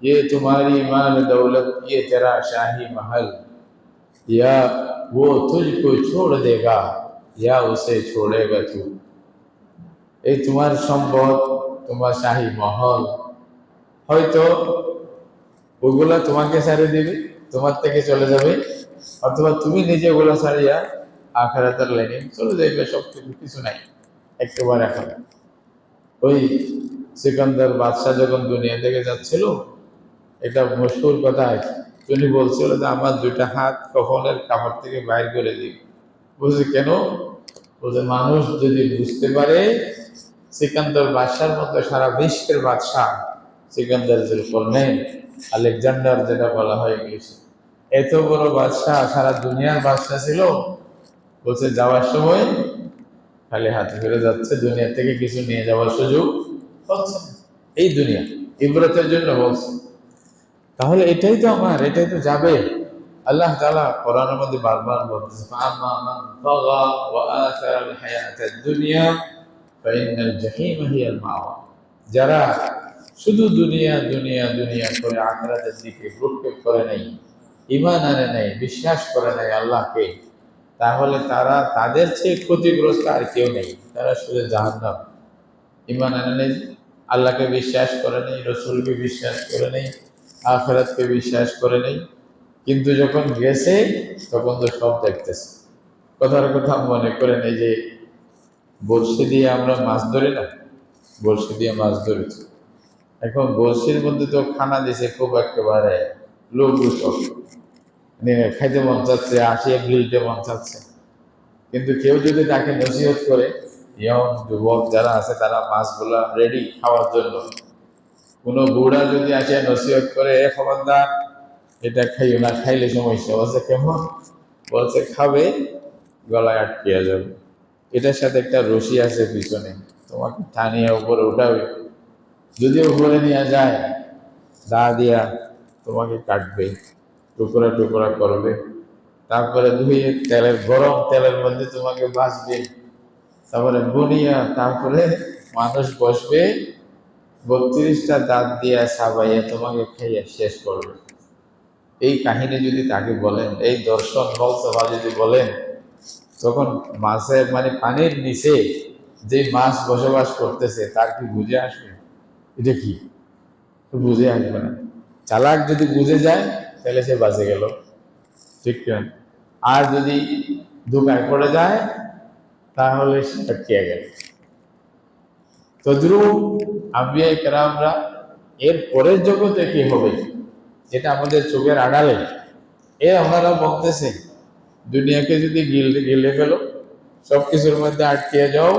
ये तुम्हारी माल दौलत, ये तेरा शाही महल, या वो तुझको छोड़ देगा या उसे छोड़ेगा तू। এই তোমার সম্পদ, তোমার শাহী মহল, হয়তো ওগুলা তোমাকে ছাড়িয়ে দিবে, তোমার থেকে চলে যাবে, অথবা তুমি নিজে ওগুলা ছাড়িয়া আখিরাতের লাইনে চলে যাবে। সব কিছু নাই একেবারে। এখন ওই সিকান্দার বাদশাহ যখন দুনিয়া থেকে যাচ্ছিল, এটা মশহুর কথা আছে, তিনি বলছিল যে আমার দুইটা হাত কফনের কাপড় থেকে বাইর করে দিই। বুঝলি কেন? বলছে মানুষ যদি বুঝতে পারে সিকান্দার বাদশার মতো সারা বিশ্বের বাদশাহ, সিকান্দার জুলকারনাইন, আলেকজান্ডার যেটা বলা হয় ইংলিশে, এত বড় বাদশাহ, সারা দুনিয়ার বাদশাহ ছিল, বলছে যাওয়ার সময় খালি হাতে ফিরে যাচ্ছে, দুনিয়া থেকে কিছু নিয়ে যাওয়ার সুযোগ হচ্ছে না। এই দুনিয়া ইবরতের জন্য বলছে। তাহলে এটাই তো আমার, এটাই তো যাবে। আল্লাহ তাআলা কোরআনের মধ্যে বারবার বলতেছে, ফাআম্মা মান তাগা ওয়া আসারাল হায়াতাদ দুনিয়া ফাইন্নাল জাহিমা হিয়াল মাওয়া। যারা শুধু দুনিয়া দুনিয়া দুনিয়া করে আখিরাতের দিকে ভ্রুক্ষেপ করে নাই, ঈমান আনে নাই, বিশ্বাস করে নাই আল্লাহকে, তাহলে তারা, তাদের চেয়ে ক্ষতিগ্রস্ত আর কেউ নেই। তারা শুধু জাহান্নাম। ঈমান আনে নাই, আল্লাহকে বিশ্বাস করে নেই, রসুলকে বিশ্বাস করে নেই, আখিরাতকে বিশ্বাস করে নেই, কিন্তু যখন গেছে তখন তো সব দেখতেছে। কথার কথা মনে করেন, এই যে বড়শি দিয়ে আমরা মাছ ধরি না, বড়শি দিয়ে মাছ ধরেছি, এখন বড়শির মধ্যে তো খানা দিছে খুব একেবারে লোক সব, খাইতে মন চাচ্ছে, আসিয়া গিলতে মন চাচ্ছে, কিন্তু কেউ যদি তাকে নসিহত করে, ইয়ং যুবক যারা আছে তারা মাছগুলা রেডি খাওয়ার জন্য, কোনো বুড়া যদি আসে নসিহত করে, এ খবরদার এটা খাইও না, খাইলে সমস্যা। বলছে কেমন? বলছে খাবে, গলায় আটকিয়া যাবে, এটার সাথে একটা রশি আছে পিছনে, তোমাকে টানিয়ে উপরে উঠাবে, যদি উপরে নিয়ে যায় দা দিয়া তোমাকে কাটবে, টুকরা টুকরা করবে, তারপরে ধুয়ে তেলের, গরম তেলের মধ্যে তোমাকে ভাজবে, তারপরে বুনিয়া, তারপরে মানুষ বসবে 32টা দাঁত দিয়া সাবাইয়া তোমাকে খাইয়া শেষ করবে। এই কাহিনী যদি তাকে বলেন, এই দর্শন ফলসফা যদি বলেন, তখন মাছের, মানে পানির নিচে যে মাছ বসবাস করতেছে তার কি বুঝে আসবে? এটা কি? বুঝে আসবে না। চালাক যদি বুঝে যায় তাহলে সে বাঁচে গেল, ঠিক না? আর যদি ধোকায় পড়ে যায় তাহলে সে আটকে গেল। তদ্রু আম্বিয়া কেরামরা এর পরের জগতে কি হবে, যেটা আমাদের চোখের আড়ালে, ওনারা বলতেছে দুনিয়াকে যদি গিলে গিলে ফেলো, সবকিছুর মধ্যে আটকে যাও,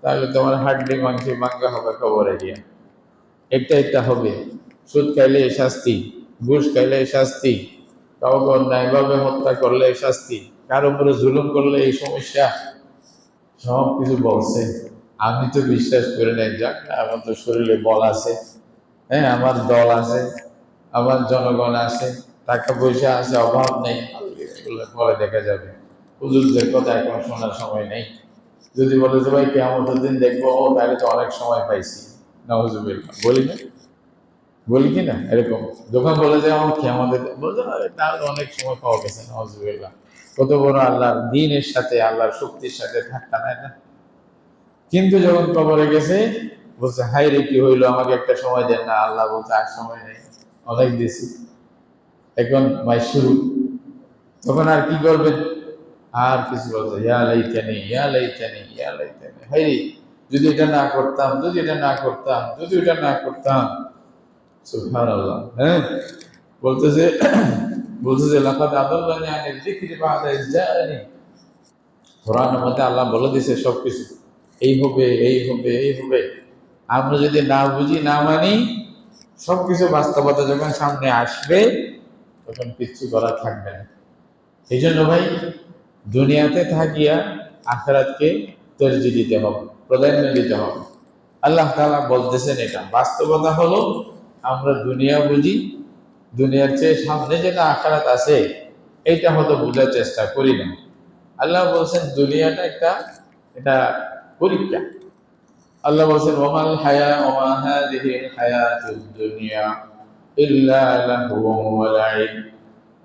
তাহলে তোমার হাড্ডি মাংস ভাঙ্গা হবে কবরে গিয়া। একটা একটা হবে, সুদ খাইলে এই শাস্তি, ঘুষ খাইলে এই শাস্তি, কাউকে অন্যায়ভাবে হত্যা করলে এই শাস্তি, কার উপরে জুলুম করলে এই সমস্যা, সব কিছু বলছে। আমি তো বিশ্বাস করি নাই, যাক আমার তো শরীরে বল আছে, হ্যাঁ আমার দল আছে, আমার জনগণ আছে, টাকা পয়সা আছে, অভাব নেই, এগুলো পরে দেখা যাবে। হুজুরদের কথা এখন শোনার সময় নেই। যদি বলে যে ভাই কিয়ামতের দিন দেখবো, ও তাহলে তো অনেক সময় পাইছি, নাউজুবিল্লাহ বলি না, বলি কি না এরকম, যখন বলে যে আমার কিয়ামতের দিন, বলছে তাহলে অনেক সময় পাওয়া গেছে, নাউজুবিল্লাহ। কত বড় আল্লাহর দ্বীনের সাথে, আল্লাহর শক্তির সাথে ঠাট্টা নাই না। কিন্তু যখন কবরে গেছে, বলছে হাই রে কি হইলো, আমাকে একটা সময় দেন না। আল্লাহ বলছে আর সময় নেই, অনেক দিছি, এখন মাই শুরু। তখন আর কি করবেন, আর কিছু বলছে ইয়া লাইতানি ইয়া লাইতানি ইয়া লাইতানি, হাই রে যদি এটা না করতাম, যদি এটা না করতাম, যদি এটা না করতাম। সুবহানাল্লাহ। হ্যাঁ, বলতেছে বলতেছে লাকাদ আদাল্লানি আনিল যিকরি বা'দা ইয জাআনি। কোরআনের মধ্যে আল্লাহ বলে দিয়েছে সবকিছু, এই হবে এই হবে এই হবে। আমরা যদি না বুঝি না মানি, সবকিছু বাস্তবতা যখন সামনে আসবে, তখন কিচ্ছু করার থাকবে না। এই জন্য ভাই, দুনিয়াতে থাকিয়া আখিরাতকে তরজি দিতে হবে, প্রাধান্য দিতে হবে। আল্লাহ তাআলা বলতেছেন, এটা বাস্তবতা হলো আমরা দুনিয়া বুঝি, দুনিয়ার চেয়ে সামনে যেটা আখিরাত আছে, এইটা হয়তো বোঝার চেষ্টা করি না। আল্লাহ বলছেন দুনিয়াটা একটা, এটা পরীক্ষা। আল্লাহ বলছেন ওমাল হায়া ওমা হাযিহিল হায়াতুদ দুনিয়া ইল্লা লাহওয়া ওয়া লাইব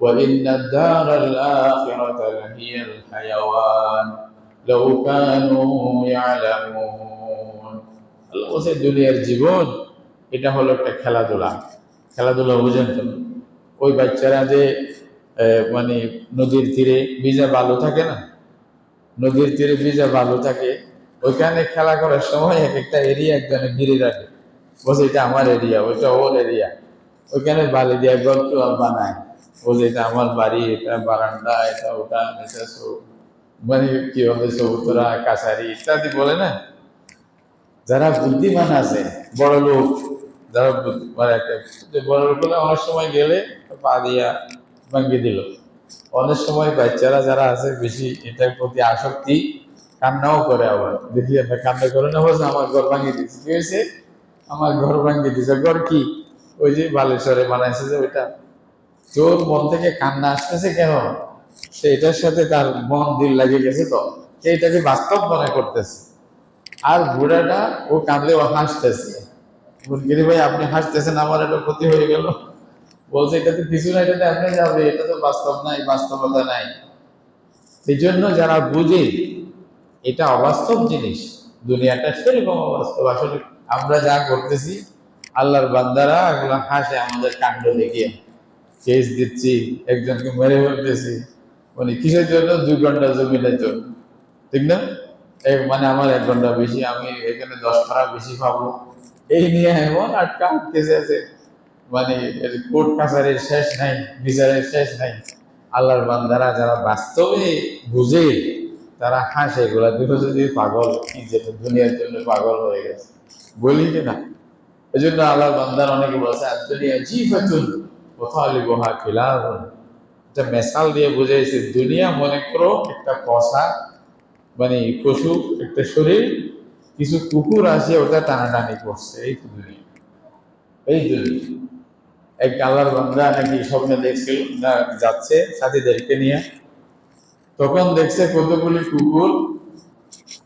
ওয়া ইন্নাদ দারাল আখিরাতা লাহিয়াল হায়াওয়ান লাউ কানু ইয়ালামুন। আল্লাহ বলছেন দুনিয়ার জীবন এটা হলো একটা খেলাধুলা। খেলাধুলা বুঝেন তো, ওই বাচ্চারা যে মানে নদীর তীরে ভিজা বালু থাকে না, নদীর তীরে ভিজা বালু থাকে, ওইখানে খেলা করার সময় এক একটা এরিয়া একজনে ঘিরে রাখে, বলছে এটা আমার এরিয়া, ওইটা ওর এরিয়া। ওইখানে বালি দিয়ে গর্ত বানায়, বলছে এটা আমার বাড়ি, এটা বারান্দা, এটা ওটা, এটা মানে কি হবে চৌতরা কাছারি ইত্যাদি বলে না। যারা বুদ্ধিমান আছে, বড় লোক, যারা মানে একটা বড় লোক হলে অনেক সময় গেলে পা দিয়া ভাঙ্গি দিল। অনেক সময় বাচ্চারা যারা আছে বেশি এটার প্রতি আসক্তি, কান্নাও করে, আবার দেখি আমরা কান্না করে না, বলছে আমার ঘর ভাঙিয়ে দিচ্ছে, কি হয়েছে, আমার ঘর ভাঙিয়ে দিচ্ছে। ঘর কি, ওই যে বালেশ্বরে বানাইছে যে ওইটা। তোর মন থেকে কান্না আসতেছে কেন, সে এটার সাথে তার মন দিল লাগে গেছে, তো সে এটাকে বাস্তব মনে করতেছে। আর বুড়াটা ও কাঁদলে ও হাসতেছে, বলগিরি ভাই আপনি হাসতেছেন, আমার একটা ক্ষতি হয়ে গেল। বলছে এটা তো কিছু না, এটাতে আপনি যাবে, এটা তো বাস্তব নাই, বাস্তবতা নাই। এই জন্য যারা বুঝে এটা অবাস্তব জিনিস, দুনিয়াটা সেরকম অবাস্তব। আসলে আমরা যা করতেছি, আল্লাহর বান্দারা এগুলো হাসে আমাদের কাণ্ড দেখিয়ে। কেস দিচ্ছি, একজনকে মেরে ফেলতেছি, মানে কিসের জন্য, 2 ঘন্টা জমিনের জন্য, ঠিক না? মানে আমার 1 ঘন্টা বেশি, আমি এখানে 10 টাকা বেশি পাবো, এই নিয়ে এমন আটকা আটকেছে আছে, মানে কোর্ট কাছারির শেষ নাই, বিচারের শেষ নাই। আল্লাহর বান্দারা যারা বাস্তবে বুঝে, তারা হাসে, এগুলা দুটো যদি পাগল, কি যে দুনিয়ার জন্য পাগল হয়ে গেছে, বলি কিনা। এই জন্য আল্লাহর বান্দার অনেকে বলছে আর দুনিয়া জিফাতুন ওয়া তালিবুহা কিলাবুন। এটা মেসাল দিয়ে বুঝাইছে, দুনিয়া মনে করো একটা পশা, মানে পশু, একটা শরীর, কিছু কুকুর আছে ওটা টানাটানি করছে, এই তো দুনিয়া, এই দুনিয়া। এক আল্লাহর বান্দা নাকি স্বপ্নে দেখছিল, না যাচ্ছে সাথীদেরকে নিয়ে, তখন দেখছে কতগুলি কুকুর,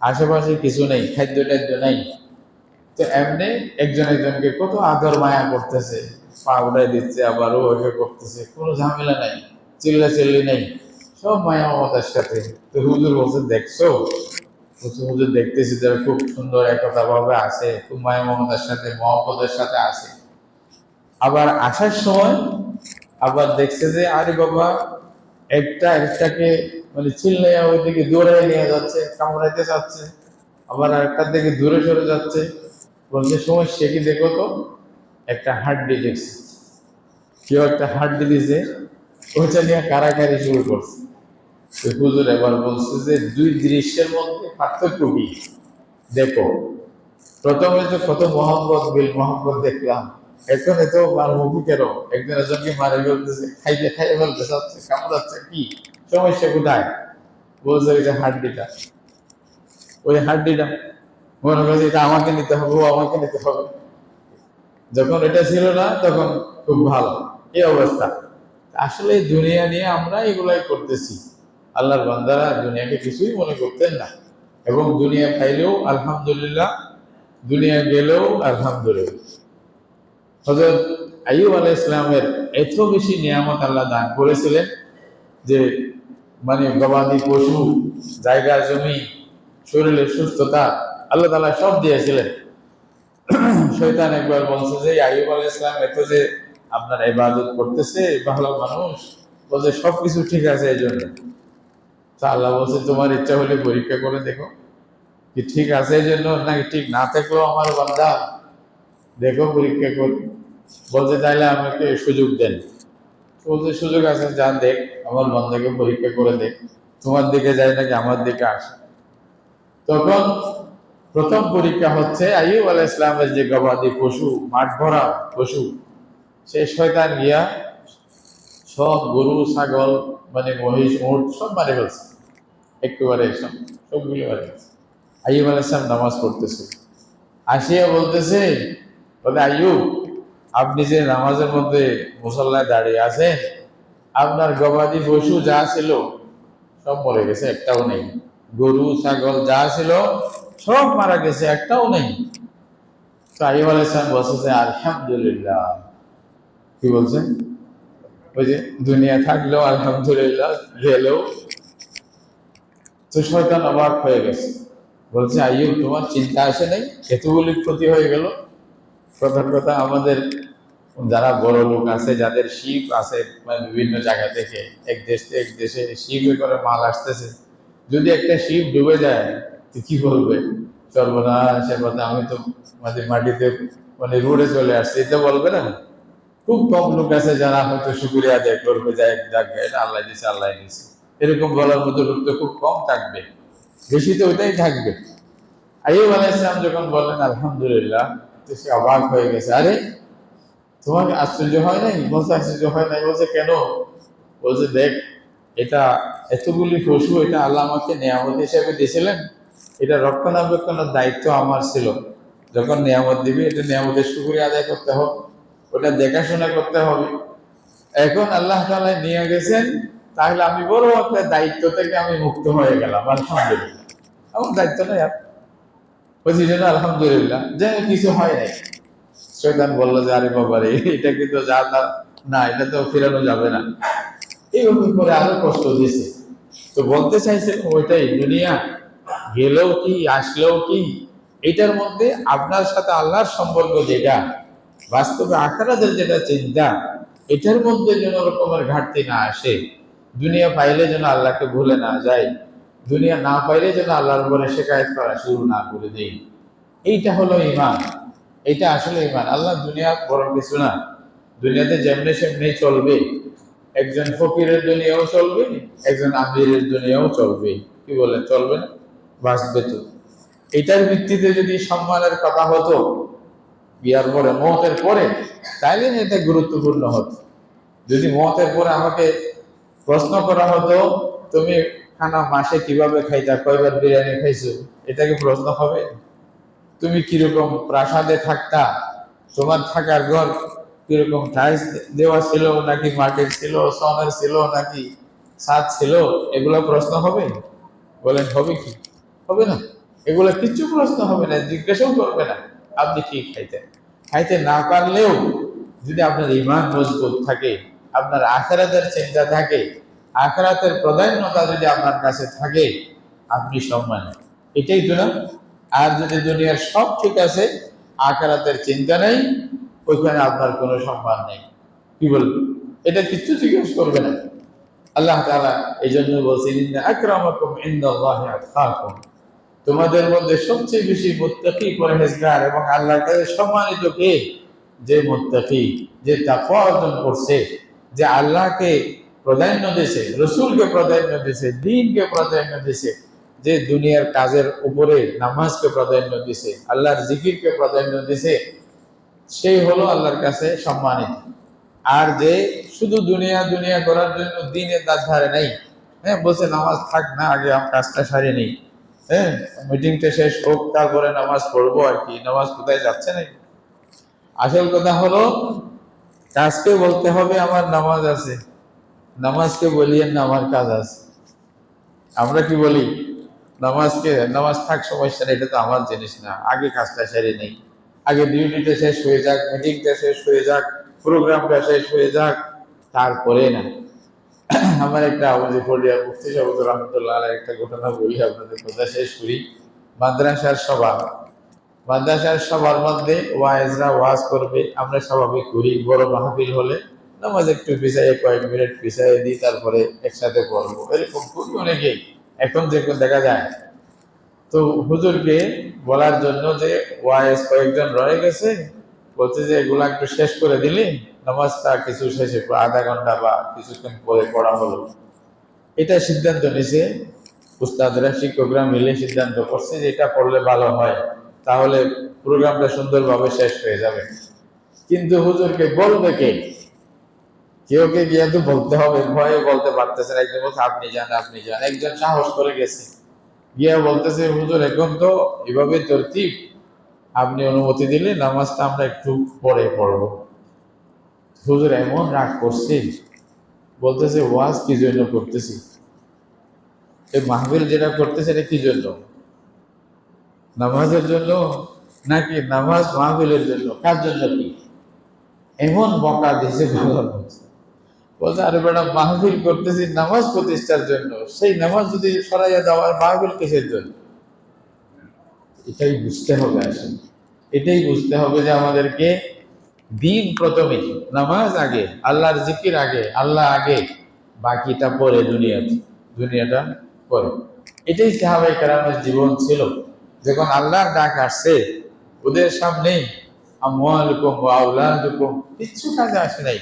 আশেপাশে কিছু নেই, খাদ্য টাদ্য নাই। তো এমনি একজন একজনকে কত আদর মায়া করতেছে, পা উঠাই দিচ্ছে, আবার ওকে করতেছে, কোনো ঝামেলা নাই, চিল্লা চিল্লি নেই, সব মায়া মমতার সাথে। তো হুজুর বলছে দেখছো, বলছে হুজুর দেখতেছি তারা খুব সুন্দর একতা ভাবে আছে, খুব মায়া মমতার সাথে, মহব্বতের সাথে আছে। আবার আসার সময় আবার দেখছে যে আরে বাবা, একটা একটাকে মানে চিল্লাইয়া ওইদিকে দৌড়াই নিয়ে যাচ্ছে, কামড়াইতে চাচ্ছে। আবার আরেকটার দিকে দূরে সরে যাচ্ছে, বলছে সমস্যা কি দেখো তো, একটা হাড্ডি দেখছি, কেউ একটা হাড্ডি দিছে, ওইটা নিয়ে কারাকারি শুরু করছে। তো হুজুর এবার বলছে যে দুই দৃশ্যের মধ্যে পার্থক্য কি দেখো। প্রথমে তো কত মোহাম্মদ বিল মোহাম্মদ দেখলাম, এখন এত মারমুখী কেন, একজন একজনকে মারে ফেলতেছে, খাইতে খাইয়ে ফেলতে চাচ্ছে, কামড়াচ্ছে, কি সমস্যা কোথায়? বলছে ওই যে হাড্ডিটা, ওই হাড্ডিটা মনে করছে এটা আমাকে নিতে হবে, ও আমাকে নিতে হবে। যখন এটা ছিল না তখন খুব ভালো, এই অবস্থা। আসলে দুনিয়া নিয়ে আমরা এগুলাই করতেছি। আল্লাহর বান্দারা দুনিয়াকে কিছুই মনে করতেন না, এবং দুনিয়া পাইলেও আলহামদুলিল্লাহ, দুনিয়া গেলেও আলহামদুলিল্লাহ। হযরত আইয়ুব আলাইহিস সালামের এত বেশি নিয়ামত আল্লাহ দান করেছিলেন যে মানে গবাদি পশু, জায়গা জমি, শরীরের সুস্থতা আল্লাহ তাআলা সব দিয়েছিলেন। শয়তান একবার বলছে যে আইয়ুব আলাইহিস সালাম এত যে আপনার ইবাদত করতেছে, ভালো মানুষ, বলছে সবকিছু ঠিক আছে এই জন্য। তা আল্লাহ বলছে তোমার ইচ্ছা হলে পরীক্ষা করে দেখো, কি ঠিক আছে এই জন্য, নাকি ঠিক না থাকলেও আমার বান্দা, দেখো পরীক্ষা করে। বলছে তাইলে আমাকে সুযোগ দেন। বলছে সুযোগ আছে, যা দেখ, আমার বান্দাকে পরীক্ষা করে দেখ, তোমার দিকে যায় নাকি আমার দিকে আসে। তখন প্রথম পরীক্ষা হচ্ছে আইয়ুব আলাইহিস সালামের যে গবাদি পশু, মাঠ ভরা পশু, সে শয়তান গিয়া সব গরু ছাগল মানে মহিষ উট সব মারে ফেলছে, একেবারে সব, সবগুলো মারে ফেলছে। আইয়ুব আলাইহিস সালাম নামাজ পড়তেছে, আসিয়া বলতেছে, বলে আইয়ুব, আপনি যে নামাজের মধ্যে মুসল্লায় দাঁড়িয়ে আছেন, আপনার গবাদি পশু যা ছিল সব মরে গেছে, একটাও নেই। গরু ছাগল যা ছিল সব মারা গেছে, একটাও নেই। তো আইয়ুব আলাইহিস সালাম বলছে আলহামদুলিল্লাহ। কি বলছেন? ওই যে দুনিয়া থাকলেও আলহামদুলিল্লাহ, গেলেও। তো শয়তান অবাক হয়ে গেছে, বলছে আইয়ুব তোমার চিন্তা আসে নাই, এতগুলি ক্ষতি হয়ে গেল। প্রথম কথা, আমাদের যারা বড় লোক আছে, যাদের শিপ আছে, মানে বিভিন্ন জায়গা থেকে এক দেশ থেকে এক দেশে শিপে করে মাল আসতেছে, যদি একটা শিপ ডুবে যায় তো কি বলবে? সর্বনাশ, কথা আমি তো মানে মাটিতে মানে রোডে চলে আসছি, এটা বলবে না। খুব কম লোক আছে যারা হয়তো শুকরিয়া আদায় করবে, যাই ডাকবে এটা আল্লাহ দিছে, আল্লাহ দিছে, এরকম বলার মতো লোক তো খুব কম থাকবে, বেশি তো ওইটাই থাকবে। আইয়ুব আলাইহিস সালাম যখন বললেন আলহামদুলিল্লাহ, তো সে অবাক হয়ে গেছে। আরে তোমার আশ্চর্য হয় নাই? বলছে আশ্চর্য হয় নাই। বলছে কেন? বলছে দেখ, এটা এতগুলি পশু, এটা আল্লাহ আমাকে নিয়ামত হিসেবে দিয়েছিলেন, এটা রক্ষণাবেক্ষণের দায়িত্ব আমার ছিল। যখন নিয়ামত দিবি, এটা নিয়ামতের শুকরিয়া আদায় করতে হবে, ওটা দেখাশোনা করতে হবে। এখন আল্লাহ তাআলা নিয়ে গেছেন, তাহলে আমি বড় একটা দায়িত্ব থেকে আমি মুক্ত হয়ে গেলাম, আলহামদুলিল্লাহ। আমার দায়িত্ব নাই আর, বলছি জন্য আলহামদুলিল্লাহ যে কিছু হয় নাই। শয়তান বললো যে আরে বাবারে, এটা কিন্তু যা তা না, এটা তো ফেরানো যাবে না। এইভাবে করে আরো কষ্ট দিয়েছে। তো বলতে চাইছেন ওইটাই, দুনিয়া গেলেও কি আসলেও কি, এটার মধ্যে আপনার সাথে আল্লাহর সম্পর্ক যেটা, বাস্তবে আখিরাতের যেটা চিন্তা, এটার মধ্যে যেন রকমের ঘাটতি না আসে। দুনিয়া পাইলে যেন আল্লাহকে ভুলে না যায়, দুনিয়া না পাইলে যেন আল্লাহর উপরে শেকায়েত করা শুরু না করে দেই। এইটা হলো ইমান, এটা আসলে ইমান। আল্লাহ দুনিয়া বড় কিছু না, দুনিয়াতে যেমনি সেমনি চলবে। একজন ফকিরের দুনিয়াও চলবে, একজন আমিরের দুনিয়াও চলবে। কি বলে চলবে না? বাঁচবে তো। এটার ভিত্তিতে যদি সম্মানের কথা হতো বিয়ার পরে, মতের পরে, তাইলে এটা গুরুত্বপূর্ণ হতো। যদি মতের পরে আমাকে প্রশ্ন করা হতো, তুমি খানা মাসে কিভাবে খাইতা, কয়বার বিরিয়ানি খাইছো, এটা কি প্রশ্ন হবে? তুমি কিরকম প্রাসাদে থাকতা, তোমার থাকার ঘর কিরকম টাইলস দেওয়া ছিল নাকি মাটির ছিল, সনের ছিল নাকি ছাদ ছিল, এগুলো প্রশ্ন হবে? বলেন হবে কি? হবে না। এগুলো কিচ্ছু প্রশ্ন হবে না, জিজ্ঞাসাও করবে না। আপনি কি খাইতেন, খাইতে না পারলেও যদি আপনার ইমান মজবুত থাকে, আপনার আখিরাতের চিন্তা থাকে, আখিরাতের প্রাধান্যতা যদি আপনার কাছে থাকে, আপনি সম্মানী, এটাই তো না। আর যদি দুনিয়ার সব ঠিক আছে, আখিরাতের চিন্তা নেই, ওইখানে আপনার কোনো সম্মান নেই। কি বলবেন? এটা কিচ্ছু জিজ্ঞেস করবে না। আল্লাহ তাআলা এই জন্য বলছেন ইন্না আকরামাকুম ইনদাল্লাহি আতকাকুম, তোমাদের মধ্যে সবচেয়ে বেশি মুত্তাকি পরহেজগার এবং আল্লাহর কাছে সম্মানিত কে? যে মুত্তাকি, যে তাকওয়া অর্জন করছে, যে আল্লাহকে প্রাধান্য দিয়েছে, রসুলকে প্রাধান্য দিয়েছে, দ্বীনকে প্রাধান্য দিয়েছে, যে দুনিয়ার কাজের উপরে নামাজকে প্রাধান্য দিয়েছে, আল্লাহর জিকিরকে প্রাধান্য দিয়েছে, সেই হলো আল্লাহর কাছে সম্মানিত। আর যে শুধু দুনিয়া দুনিয়া করার জন্য দিনের দাঁত ধারে নাই, হ্যাঁ, বলছে নামাজ থাক না, আগে আমার কাজটা সারি নেই, হ্যাঁ, মিটিংটা শেষ হোক তারপরে নামাজ পড়বো আর কি, নামাজ কোথায় যাচ্ছে নাকি? আসল কথা হলো কাজকে বলতে হবে আমার নামাজ আছে, নামাজকে বলিয়েন না আমার কাজ আছে। আমরা কি বলি? নামাজ থাক, সমস্যা নেই, এটা তো আমার জিনিস না, আগে কাজটা সেরে নেই, আগে ডিউটিটা শেষ হয়ে যাক, মিটিংটা শেষ হয়ে যাক, প্রোগ্রামটা শেষ হয়ে যাক, তারপরে না। আমার একটা মুফতি সাহেব রহমতুল্লাহ আলাইহির একটা ঘটনা বলি আপনাদের, কথা শেষ করি। মাদ্রাসার সভা, মাদ্রাসার সবার মধ্যে ওয়াইজরা ওয়াজ করবে, আমরা স্বাভাবিক করি, বড় মাহফিল হলে নামাজ একটু পিছাইয়ে কয়েক মিনিট পিছাইয়ে দিই, তারপরে একসাথে পড়বো, এরকম খুবই অনেকেই এখন যে দেখা যায়। তো হুজুরকে বলার জন্য যে ওয়াইজ কয়েকজন রয়ে গেছে, বলছে যে এগুলা একটু শেষ করে দিলে নামাজটা কিছু শেষে আধা ঘন্টা বা কিছুক্ষণ পরে পড়া হলো। এটা সিদ্ধান্ত নিছে উস্তাদরা, শিক্ষকরা মিলে সিদ্ধান্ত করছে যে এটা পড়লে ভালো হয়, তাহলে প্রোগ্রামটা সুন্দরভাবে শেষ হয়ে যাবে। কিন্তু হুজুরকে বলবে কে? কেউ কে গিয়ে তো বলতে হবে, ভয়ে বলতে পারতেছে না। একজন বলছে আপনি যান, আপনি যান। একজন সাহস করে গেছে, গিয়ে বলতেছে হুজুর এখন তো এভাবে তরতিব, আপনি অনুমতি দিলে নামাজটা আমরা একটু পরে পড়বো। হুজুর এমন রাগ করছে, বলতেছে ওয়াজ কি জন্য করতেছি, এই মাহফিল যেটা করতেছে এটা কি জন্য? নামাজের জন্য নাকি নামাজ মাহফিলের জন্য? কার জন্য কি? এমন বকা দিছে ভালো বলছে। বলছে আরে বেটা, মাহফিল করতেছি নামাজ প্রতিষ্ঠার জন্য, সেই নামাজ যদি সরাইয়া দেওয়ার, মাহফিল কিসের জন্য? এটাই বুঝতে হবে আসলে, এটাই বুঝতে হবে যে আমাদেরকে দিন প্রথমে, নামাজ আগে, আল্লাহর জিকির আগে, আল্লাহ আগে, বাকিটা পরে, দুনিয়াটা পরে। এটাই সাহাবায়ে কেরামের জীবন ছিল। যখন আল্লাহর ডাক আসছে ওদের সামনে, আমওয়ালুকুম ওয়া আওলাদুকুম কিচ্ছু কাজে আসে নাই।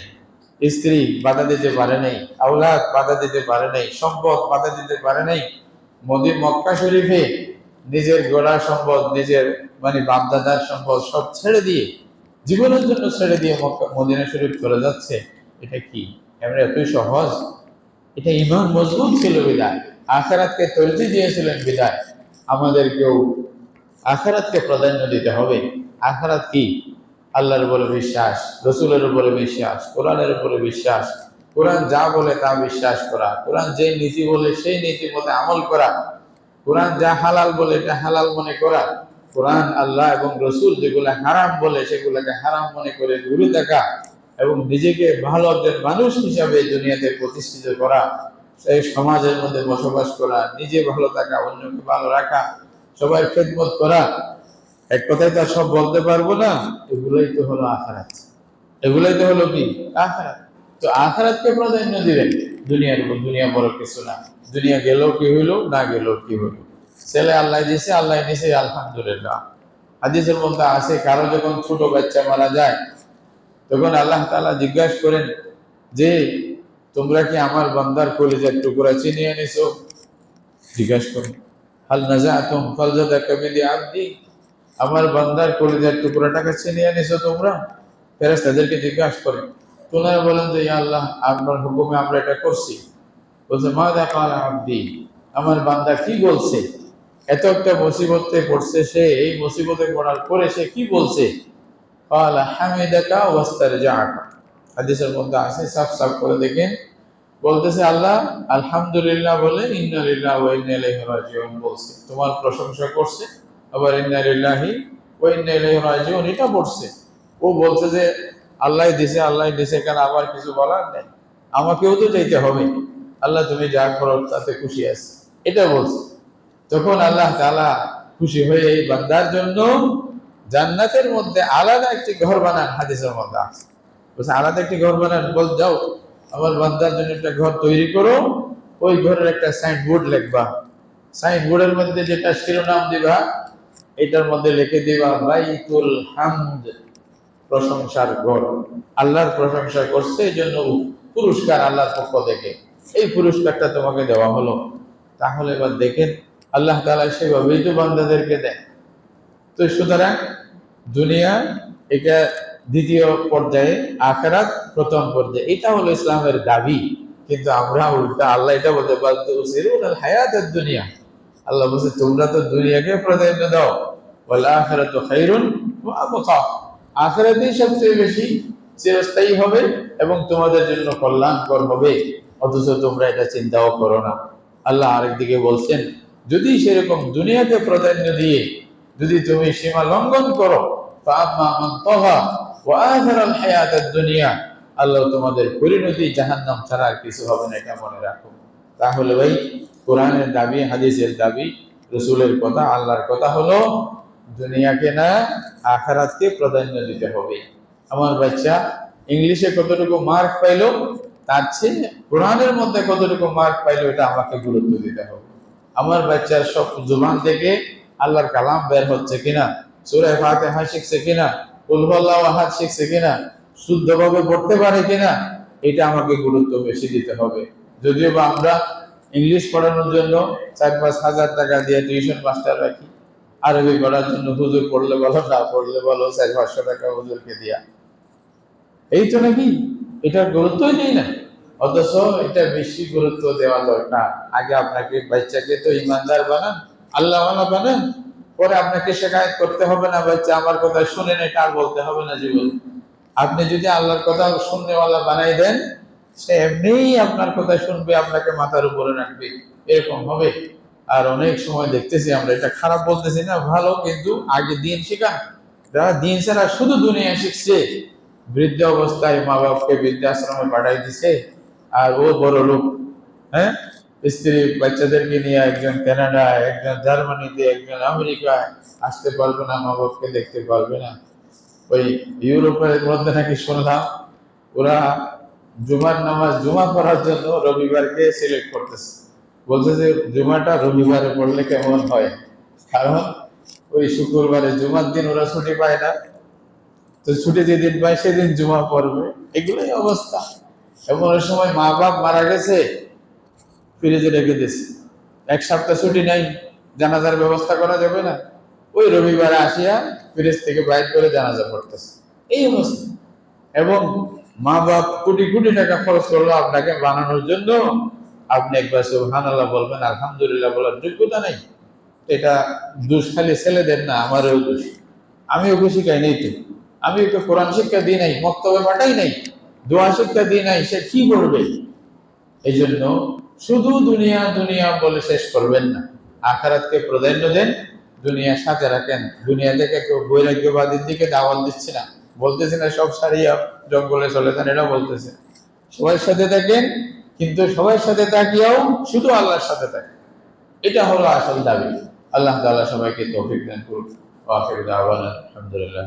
স্ত্রী বাধা দিতে পারে নাই, আওলাদ বাধা দিতে পারে নাই, সম্পদ বাধা দিতে পারে নাই। মক্কা শরীফে নিজের গড়া সম্পদ, নিজের বাপদাদার সম্পদ সব ছেড়ে দিয়ে, জীবনের জন্য ছেড়ে দিয়ে মদিনা শরীফ চলে যাচ্ছে। এটা কি আমরা এতই সহজ? এটা ইমান মজবুত ছিল বিদায়, আখিরাতকে তরজি দিয়েছিলেন বিদায়। আমাদেরকেও আখিরাতকে প্রাধান্য দিতে হবে। আখিরাত কি? আল্লাহর উপরে বিশ্বাস, রসুলের উপরে বিশ্বাস, কোরআনের উপরে বিশ্বাস, কোরআন যা বলে তা বিশ্বাস করা, কোরআন যে নীতি বলে সেই নীতি মতে আমল করা, কোরআন যা হালাল বলে এটা হালাল মনে করা, কোরআন আল্লাহ এবং রসুল যেগুলো হারাম বলে সেগুলোকে হারাম মনে করে দূরে থাকা, এবং নিজেকে ভালো একজন মানুষ হিসাবে দুনিয়াতে প্রতিষ্ঠিত করা, সেই সমাজের মধ্যে বসবাস করা, নিজে ভালো থাকা, অন্যকে ভালো রাখা, সবাই খেদমত করা। এক কথায় তো সব বলতে পারবো না, এগুলোই তো হলো আখিরাত। এগুলোই তো হলো কি? আখিরাত। তো আখিরাতকে প্রাধান্য দিবেন দুনিয়ার উপর। দুনিয়া বড় কিছু না, দুনিয়া গেলেও কি হইলো, না গেলেও কি হইলো। ছেলে আল্লাহ দিয়েছে, আল্লাহ নিছে, আলহামদুলিল্লাহ। হাদিসের মধ্যে আছে, কারো যখন ছোট বাচ্চা মারা যায় তখন আল্লাহ তাআলা জিজ্ঞাসা করেন যে তোমরা কি আমার বান্দার কলিজার টুকরা চিনিয়ে নিছো? জিজ্ঞাসা করেন, হাল নাযাতুম ফালজাদা কাবিদি আবদি, আমার বান্দার কলিজার টুকরাটাকে চিনিয়ে নিছো তোমরা? ফেরেশতাদেরকে জিজ্ঞাসা করেন। তোমরা বলেন যে ইয়া আল্লাহ, আপনার হুকুমে আমরা এটা করছি। বলছে মাযা ক্বালা আবদি, আমার বান্দা কি বলছে? এত একটা মুসিবতে পড়ছে সে, এই মুসিবতে পড়ার পরে সে কি বলছে? ক্বালা হামিদাকা ওয়াস্তারজাআকা। হাদিসের মধ্যে আছে, সাফ সাফ করে দেখেন, বলতেছে আল্লাহ আলহামদুলিল্লাহ বলে ইন্না লিল্লাহি ওয়া ইন্না ইলাইহি রাজিউন বলছে, তোমার প্রশংসা করছে, আবার ইন্না লিল্লাহি ওয়া ইন্না ইলাইহি রাজিউন এটা পড়ছে। ও বলছে যে আল্লাহ দিছে, আল্লাহ দিছে, কেন আবার কিছু বলার নেই, আমাকেও তো চাইতে হবে, আল্লাহ তুমি যা করো তাতে খুশি আছে, এটা বলছে। তখন আল্লাহ তাআলা খুশি হয়ে এই বান্দার জন্য জান্নাতের মধ্যে আলাদা একটি ঘর বানান। হাদিসের মধ্যে আছে, বলছে আলাদা একটি ঘর বানান, বল যাও আমার বান্দার জন্য একটা ঘর তৈরি করো, ওই ঘরের একটা সাইনবোর্ড লিখবা, সাইনবোর্ডের মধ্যে যেটা শিরোনাম দিবা, এটার মধ্যে লিখে দিবা বাইতুল হামদ, প্রশংসার ঘর। আল্লাহর প্রশংসা করছে, এই জন্য পুরস্কার আল্লাহর পক্ষ থেকে এই পুরস্কারটা তোমাকে দেওয়া হলো। তাহলে এবার দেখেন আল্লাহ তাআলা সেভাবেই তো বান্দাদেরকে দেন। তো সুতরাং দুনিয়া এটা দ্বিতীয় পর্যায়ে, আখিরাত প্রথম পর্যায়ে, এটা হলো ইসলামের দাবি। কিন্তু আমরা উল্টা, আল্লাহ এটা বলতে পারতো হায়াতের দুনিয়া, আল্লাহ বলছে তোমরা তো দুনিয়াকে প্রাধান্য দাও, ওয়াল আখিরাতু খায়রুন ওয়া আবকা, আখিরাতেই সবচেয়ে বেশি চিরস্থায়ী হবে এবং তোমাদের জন্য কল্যাণকর হবে, অথচ তোমরা এটা চিন্তাও করো না। আল্লাহ আরেকদিকে বলছেন যদি সেরকম দুনিয়াকে প্রাধান্য দিয়ে যদি তুমি সীমা লঙ্ঘন করো, ফাআম্মা মান তাগা ওয়া আথারাল হায়াতাদ দুনিয়া, আল্লাহ তোমাদের পরিণতি জাহান্নাম ছাড়া আর কিছু হবে না, এটা মনে রাখো। তাহলে ভাই কোরআনের দাবি, হাদিসের দাবি, রসুলের কথা, আল্লাহর কথা হলো দুনিয়াকে না আখিরাতকে প্রাধান্য দিতে হবে। আমার বাচ্চা ইংলিশে কতটুকু মার্ক পাইলো, তার চেয়ে কোরআনের মধ্যে কতটুকু মার্ক পাইলো এটা আমাকে গুরুত্ব দিতে হবে। আমার বাচ্চার সব জুবান থেকে আল্লাহর কালাম বের হচ্ছে কিনা, সূরা ফাতিহা শিখছে কিনা, কুল হুয়াল্লাহু আহাদ শিখছে কিনা, শুদ্ধভাবে পড়তে পারে কিনা, এটা আমাকে গুরুত্ব বেশি দিতে হবে। যদিও বা আমরা ইংলিশ পড়ানোর জন্য 4-5 হাজার টাকা দিয়ে টিউশন মাস্টার রাখি, আরবি পড়ার জন্য হুজুর পড়লে বলো, না পড়লে বলো 400-500 টাকা হুজুরকে দিয়া, এই তো নাকি, এটার গুরুত্বই নেই না। অথচ এটা বেশি গুরুত্ব দেওয়া দরকার। আগে আপনাকে বাচ্চাকে তো ইমানদার বানান, আল্লাহওয়ালা বানান, পরে আপনাকে শেখায়ত করতে হবে না বাচ্চা আমার কথা শুনে না, এটা আর বলতে হবে না জীবন। আপনি যদি আল্লাহর কথা শুননেওয়ালা বানাই দেন, সে এমনিই আপনার কথা শুনবে, আপনাকে মাথার উপরে রাখবে, এরকম হবে। আর অনেক সময় দেখতেছি আমরা, এটা খারাপ বলতেছি না, ভালো, কিন্তু আগে দিন শেখান। যারা দিন ছাড়া শুধু দুনিয়া শিখছে, বৃদ্ধ অবস্থায় মা বাপকে বৃদ্ধাশ্রমে পাঠাই দিছে, আর ও বড় লোক, হ্যাঁ, স্ত্রী বাচ্চাদেরকে নিয়ে একজন কানাডায়, একজন জার্মানিতে, একজন আমেরিকায়, আসতে পারবে না, মা বাপকে দেখতে পারবে না। ওই ইউরোপের মধ্যে নাকি শুনলাম ওরা জুমার নামাজ জুমা পড়ার জন্য রবিবারকে সিলেক্ট করতেছে, বলছে যে জুমাটা রবিবারে পড়লে কেমন হয়, কারণ ওই শুক্রবারে জুমার দিন ওরা ছুটি পায় না, তো ছুটি যেদিন পায় সেদিন জুমা পড়বে। এগুলোই অবস্থা। এমন সময় মা বাপ মারা গেছে, ফ্রিজে রেখে দিয়েছে, 1 সপ্তাহ ছুটি নাই, জানাজার ব্যবস্থা করা যাবে না, ওই রবিবারে আসিয়া ফ্রিজ থেকে বাইর করে জানাজা পড়তেছে, এই অবস্থা। এবং মা বাপ কোটি কোটি টাকা খরচ করলো আপনাকে বানানোর জন্য, আপনি একবার সুবহানাল্লাহ বলবেন, আলহামদুলিল্লাহ বলার যোগ্যতা নেই। এটা দোষ খালি ছেলেদের না, আমারও দোষ। আমি ওকে শিখাই নাই, তো আমি ওকে কোরআন শিক্ষা দিই নাই, মক্তবে পাঠাই নাই, দোয়া শিক্ষা দিই নাই, সে কি করবে? এই জন্য শুধু দুনিয়া দুনিয়া বলে শেষ করবেন না, আখিরাতকে প্রাধান্য দেন, দুনিয়ার সাথে রাখেন। দুনিয়া থেকে কেউ বৈরাগ্যবাদীর দিকে দাওয়াত দিচ্ছে না, বলতেছে না সব সারিয়া জঙ্গলে চলে যান, এটা বলতেছে সবার সাথে থাকেন, কিন্তু সবার সাথে তাকিয়াও শুধু আল্লাহর সাথে থাকেন। এটা হলো আসল দাবি। আল্লাহ তাআলা সবাইকে তৌফিক দান করুন। ওয়া আখিরু দাওয়ানা আলহামদুলিল্লাহ।